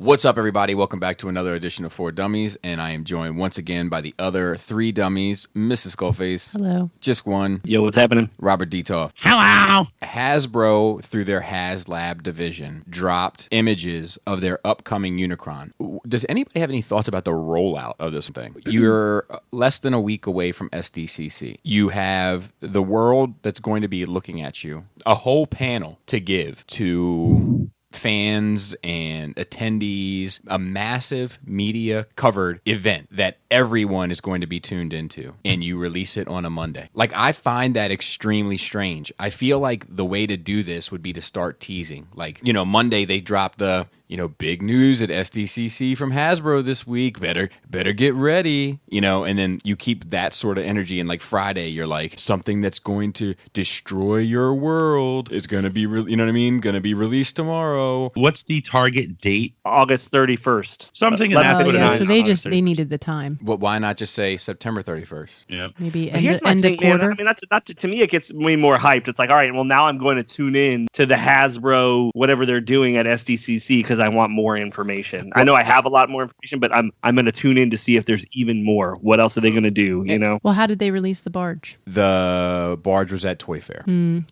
What's up, everybody? Welcome back to another edition of 4 Dummies, and I am joined once again by the other 3 dummies, Mrs. Skullface. Hello. Just one. Yo, what's happening? Robert Detoff. Hello. Hasbro, through their HasLab division, dropped images of their upcoming Unicron. Does anybody have any thoughts about the rollout of this thing? You're less than a week away from SDCC. You have the world that's going to be looking at you, a whole panel to give to fans and attendees, a massive media covered event that everyone is going to be tuned into, and you release it on a Monday. Like, I find that extremely strange. I feel like the way to do this would be to start teasing. Like, Monday they drop the big news at SDCC from Hasbro this week. Better get ready, and then you keep that sort of energy. And like Friday, you're like, something that's going to destroy your world is going to be, going to be released tomorrow. What's the target date? August 31st. Something in that. So they needed the time. But why not just say September 31st? Yeah. Maybe end of quarter. Man. I mean, that's not to me. It gets me more hyped. It's like, all right, well, now I'm going to tune in to the Hasbro whatever they're doing at SDCC because I want more information. I know I have a lot more information, but I'm going to tune in to see if there's even more. What else are they going to do? Well, how did they release the barge? The barge was at Toy Fair.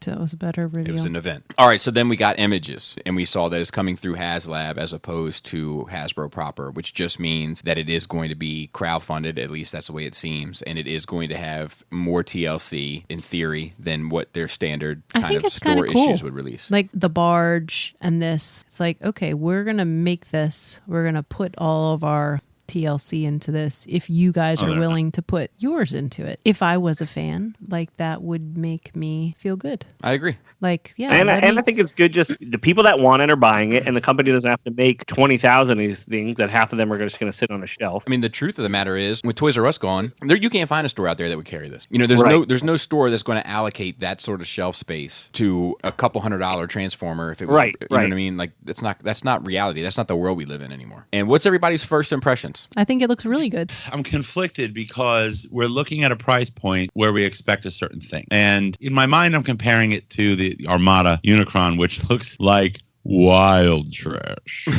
So it was a better reveal. It was an event. All right, so then we got images, and we saw that it's coming through HasLab as opposed to Hasbro proper, which just means that it is going to be crowdfunded. At least that's the way it seems, and it is going to have more TLC in theory than what their standard kind of store issues would release. Like the barge and this, it's like, okay, we're going to make this. We're going to put all of our TLC into this if you guys are willing to put yours into it. If I was a fan, like, that would make me feel good. I agree. Like, yeah. And I think it's good, just the people that want it are buying it, and the company doesn't have to make 20,000 of these things that half of them are just going to sit on a shelf. I mean, the truth of the matter is, with Toys R Us gone, you can't find a store out there that would carry this. There's no store that's going to allocate that sort of shelf space to a couple $100 Transformer. If it was, you know what I mean? Like, that's not reality. That's not the world we live in anymore. And what's everybody's first impressions? I think it looks really good. I'm conflicted because we're looking at a price point where we expect a certain thing. And in my mind, I'm comparing it to the Armada Unicron, which looks like wild trash.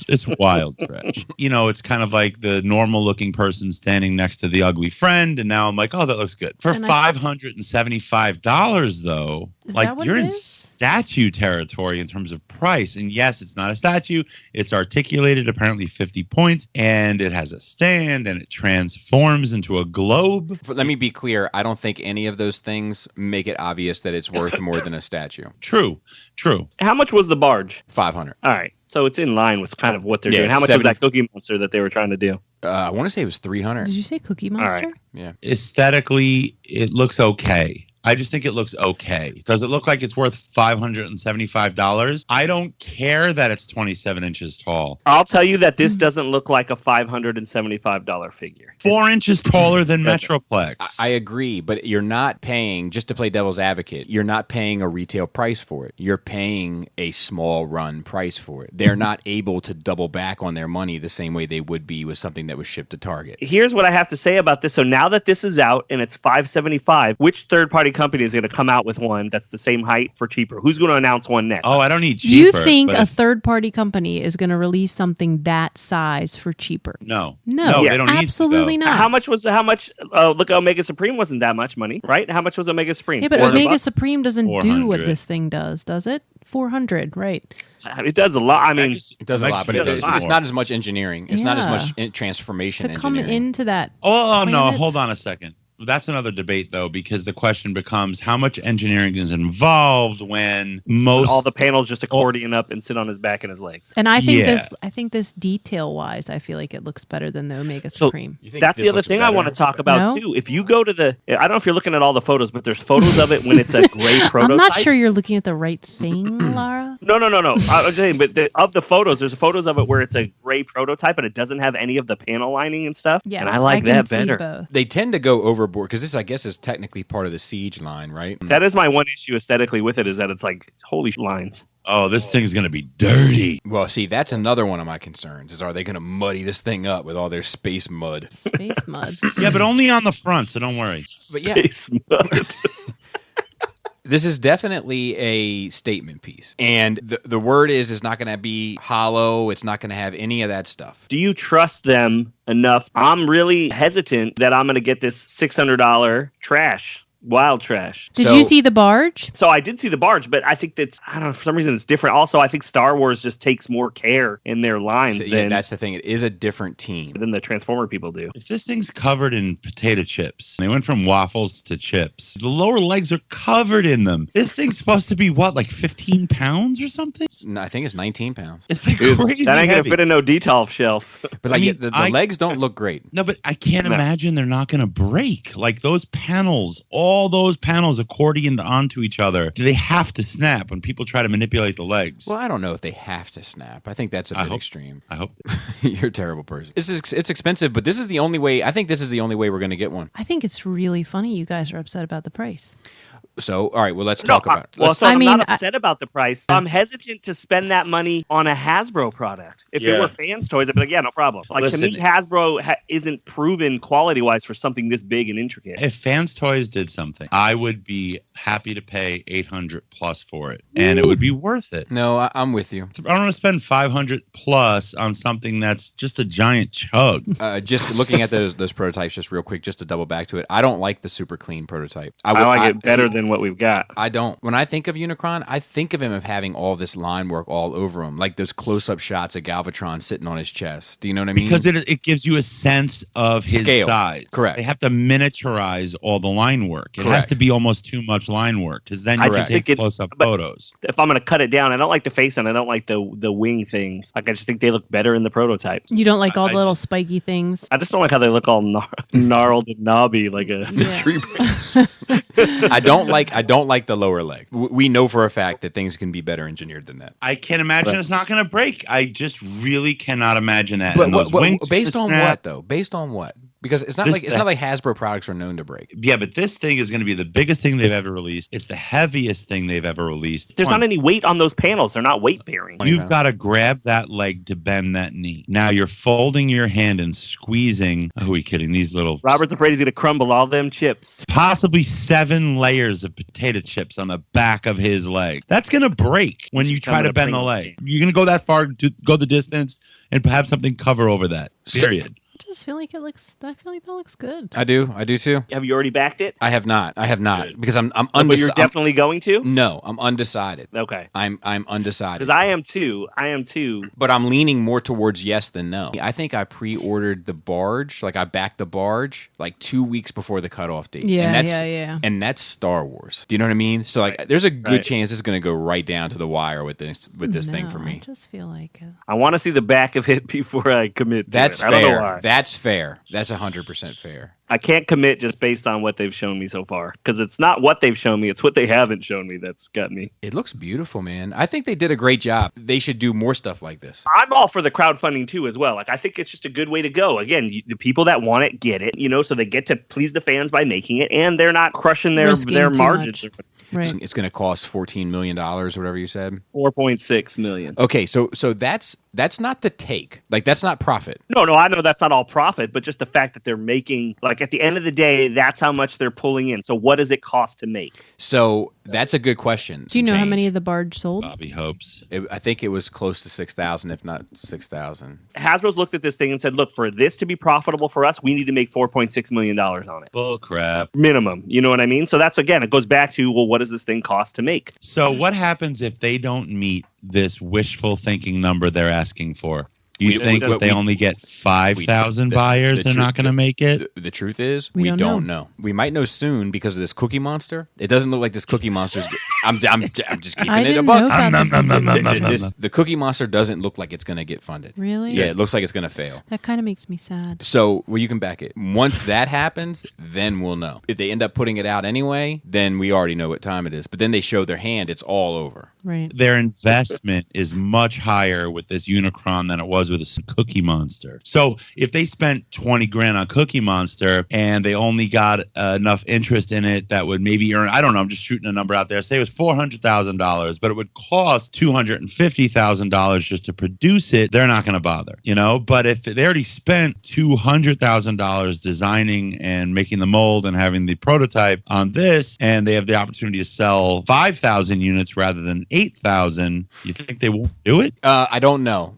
It's wild trash. It's kind of like the normal looking person standing next to the ugly friend. And now I'm like, oh, that looks good. For $575, though, like, you're in statue territory in terms of price. And yes, it's not a statue. It's articulated, apparently 50 points, and it has a stand, and it transforms into a globe. Let me be clear. I don't think any of those things make it obvious that it's worth more than a statue. True. How much was the barge? $500. All right. So it's in line with kind of what they're doing. How much was that Cookie Monster that they were trying to do? I want to say it was $300. Did you say Cookie Monster? All right. Yeah. Aesthetically, it looks okay. I just think it looks okay. Does it look like it's worth $575? I don't care that it's 27 inches tall. I'll tell you that this doesn't look like a $575 figure. 4 inches taller than Metroplex. I agree, but you're not paying, just to play devil's advocate, you're not paying a retail price for it. You're paying a small run price for it. They're not able to double back on their money the same way they would be with something that was shipped to Target. Here's what I have to say about this. So now that this is out and it's $575, which third-party company is going to come out with one that's the same height for cheaper? Who's going to announce one next? Oh, I don't need cheaper. You think a third-party company is going to release something that size for cheaper? No, they don't absolutely need to, not. How much? Look, Omega Supreme wasn't that much money, right? How much was Omega Supreme? Yeah, but Omega Supreme doesn't 400. do what this thing does it? 400, right? It does a lot. I mean, it does a lot, but it's not as much engineering. It's not as much transformation to come into that. Oh, no, hold on a second. That's another debate, though, because the question becomes how much engineering is involved when all the panels just accordion up and sit on his back and his legs. And I think this detail-wise, I feel like it looks better than the Omega Supreme. That's the other thing I want to talk about too. If you go to I don't know if you're looking at all the photos, but there's photos of it when it's a gray prototype. I'm not sure you're looking at the right thing, Lara. No. I'm just saying, but of the photos, there's photos of it where it's a gray prototype and it doesn't have any of the panel lining and stuff. Yes, and I like that better. Both. They tend to go overboard because this, I guess, is technically part of the Siege line, right? That is my one issue aesthetically with it, is that it's like, holy lines. Oh, this thing's going to be dirty. Well, see, that's another one of my concerns, is are they going to muddy this thing up with all their space mud? Space mud. Yeah, but only on the front, so don't worry. But yeah. Space mud. This is definitely a statement piece. And the word is it's not going to be hollow. It's not going to have any of that stuff. Do you trust them enough? I'm really hesitant that I'm going to get this $600 trash. Wild trash. Did you see the barge? So I did see the barge, but I think that's, I don't know, for some reason it's different. Also, I think Star Wars just takes more care in their lines than that's the thing. It is a different team than the Transformer people do. If this thing's covered in potato chips, they went from waffles to chips. The lower legs are covered in them. This thing's supposed to be what, like 15 pounds or something? No, I think it's 19 pounds. It's like crazy That ain't heavy. gonna fit in no detail shelf. But like the legs don't look great. No, but I can't imagine they're not going to break. Like those panels, all those panels accordioned onto each other. Do they have to snap when people try to manipulate the legs? Well, I don't know if they have to snap. I think that's a bit extreme. I hope. You're a terrible person. It's expensive, but this is the only way. I think this is the only way we're going to get one. I think it's really funny you guys are upset about the price. So, all right, well, let's talk about it. I'm not upset about the price. I'm hesitant to spend that money on a Hasbro product. If it were fans' toys, I'd be like, yeah, no problem. Like, to me, Hasbro isn't proven quality-wise for something this big and intricate. If Fans Toys did something, I would be happy to pay $800 plus for it, and it would be worth it. No, I'm with you. I don't want to spend $500 plus on something that's just a giant chug. Just looking at those prototypes, just real quick, just to double back to it, I don't like the super clean prototype. I like it better than what we've got. I don't. When I think of Unicron, I think of him of having all this line work all over him, like those close-up shots of Galvatron sitting on his chest. Do you know what I mean? Because it gives you a sense of his scale. Size. Correct. They have to miniaturize all the line work. It has to be almost too much line work because then you can take close-up photos. If I'm going to cut it down, I don't like the face and I don't like the wing things. Like, I just think they look better in the prototypes. You don't like all the little spiky things? I just don't like how they look all gnarled and knobby like a tree branch. I don't like the lower leg. We know for a fact that things can be better engineered than that. I can't imagine it's not going to break. I just really cannot imagine that. But based on what though? Based on what? Because it's not like Hasbro products are known to break. Yeah, but this thing is going to be the biggest thing they've ever released. It's the heaviest thing they've ever released. There's not any weight on those panels. They're not weight bearing. You've got to grab that leg to bend that knee. Now you're folding your hand and squeezing. Oh, are we kidding? These little... Robert's afraid he's going to crumble all them chips. Possibly 7 layers of potato chips on the back of his leg. That's going to break when you try to bend the leg. You're going to go that far to go the distance and have something cover over that. Period. I just feel like I feel like that looks good. I do too. Have you already backed it? I have not because I'm undecided. But you're definitely going to? No, I'm undecided. Okay. I'm undecided. Because I am too. But I'm leaning more towards yes than no. I think I pre-ordered the barge, like I backed the barge like 2 weeks before the cutoff date. Yeah, And that's Star Wars. Do you know what I mean? So like there's a good chance it's going to go right down to the wire with this thing for me. I just feel like I want to see the back of it before I commit to it. Fair. I don't know why. That's fair. That's 100% fair. I can't commit just based on what they've shown me so far. Because it's not what they've shown me, it's what they haven't shown me that's got me. It looks beautiful, man. I think they did a great job. They should do more stuff like this. I'm all for the crowdfunding too as well. Like, I think it's just a good way to go. Again, the people that want it get it, so they get to please the fans by making it, and they're not crushing their margins. Right. It's going to cost $14 million or whatever you said. $4.6 million. Okay, so that's not the take. Like, that's not profit. No, I know that's not all profit, but just the fact that they're making, like, at the end of the day, that's how much they're pulling in. So what does it cost to make? So that's a good question. Do you know how many of the barge sold? Bobby hopes. I think it was close to 6,000, if not 6,000. Hasbro's looked at this thing and said, look, for this to be profitable for us, we need to make $4.6 million on it. Bull crap. Minimum. You know what I mean? So that's, again, it goes back to, well, what does this thing cost to make? So what happens if they don't meet this wishful thinking number they're asking for? You think if they only get 5,000 buyers, they're not going to make it? The truth is, we don't know. We might know soon because of this Cookie Monster. It doesn't look like this Cookie Monster's... I'm just keeping it a buck. The Cookie Monster doesn't look like it's going to get funded. Really? Yeah, it looks like it's going to fail. That kind of makes me sad. So, well, you can back it. Once that happens, then we'll know. If they end up putting it out anyway, then we already know what time it is. But then they show their hand, it's all over. Right. Their investment is much higher with this Unicron than it was with a Cookie Monster. So if they spent 20 grand on Cookie Monster and they only got enough interest in it that would maybe earn, I don't know, I'm just shooting a number out there, say it was $400,000, but it would cost $250,000 just to produce it, they're not going to bother, you know? But if they already spent $200,000 designing and making the mold and having the prototype on this, and they have the opportunity to sell 5,000 units rather than 8,000, you think they won't do it? I don't know.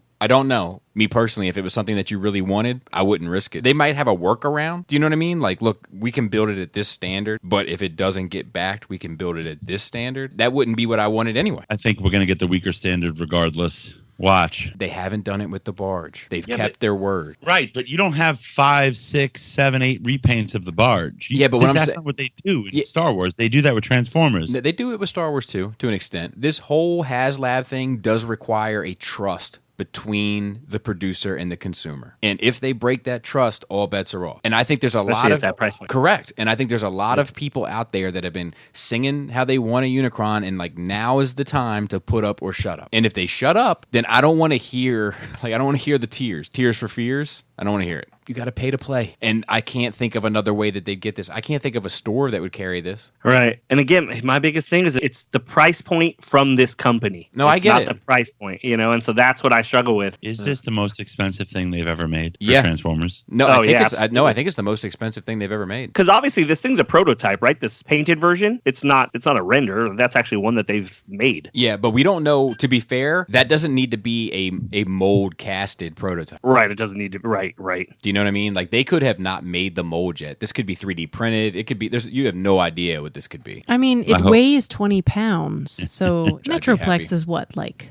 Me personally, if it was something that you really wanted, I wouldn't risk it. They might have a workaround. Do you know what I mean? Like, look, we can build it at this standard, but if it doesn't get backed, we can build it at this standard. That wouldn't be what I wanted anyway. I think we're going to get the weaker standard regardless. Watch. They haven't done it with the barge. They've kept their word. Right, but you don't have 5, 6, 7, 8 repaints of the barge. But that's not what they do in Star Wars. They do that with Transformers. They do it with Star Wars too, to an extent. This whole HasLab thing does require a trust between the producer and the consumer. And if they break that trust, all bets are off. And I think there's a lot of that price point. Correct. And I think there's a lot of people out there that have been singing how they want a Unicron and like now is the time to put up or shut up. And if they shut up, then I don't want to hear the tears for fears. I don't want to hear it. You got to pay to play. And I can't think of another way that they'd get this. I can't think of a store that would carry this. Right. And again, my biggest thing is it's the price point from this company. No, I get it. It's not the price point, you know, and so that's what I struggle with. Is this the most expensive thing they've ever made for Yeah. Transformers? No, Oh, I think yeah, it's I think it's the most expensive thing they've ever made. Because obviously this thing's a prototype, right? This painted version, it's not a render. That's actually one that they've made. Yeah, but we don't know. To be fair, that doesn't need to be a mold casted prototype. Right. It doesn't need to. Right. Do you know what I mean? Like they could have not made the mold yet. This could be 3D printed. It could be. You have no idea what this could be. I mean, it weighs 20 pounds. So Metroplex is what, like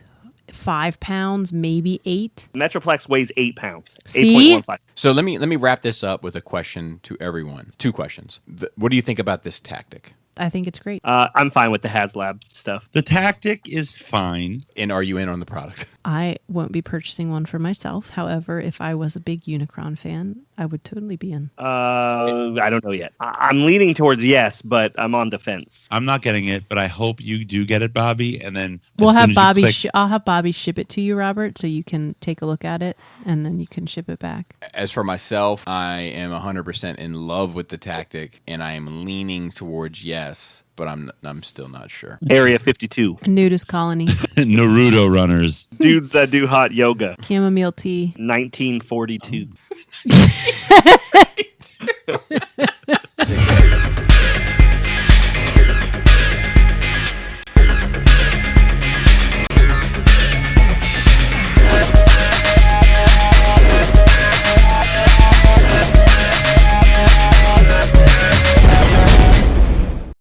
5 pounds, maybe 8? Metroplex weighs 8 pounds. See? 8.15. So let me wrap this up with a question to everyone. 2 questions. What do you think about this tactic? I think it's great. I'm fine with the HasLab stuff. The tactic is fine. And are you in on the product? I won't be purchasing one for myself. However, if I was a big Unicron fan, I would totally be in. I don't know yet. I'm leaning towards yes, but I'm on the fence. I'm not getting it, but I hope you do get it, Bobby. And then We'll have Bobby. I'll have Bobby ship it to you, Robert, so you can take a look at it, and then you can ship it back. As for myself, I am 100% in love with the tactic, and I am leaning towards yes, but I'm still not sure. Area 52. A nudist colony. Naruto runners. Dudes that do hot yoga. Chamomile tea. 1942.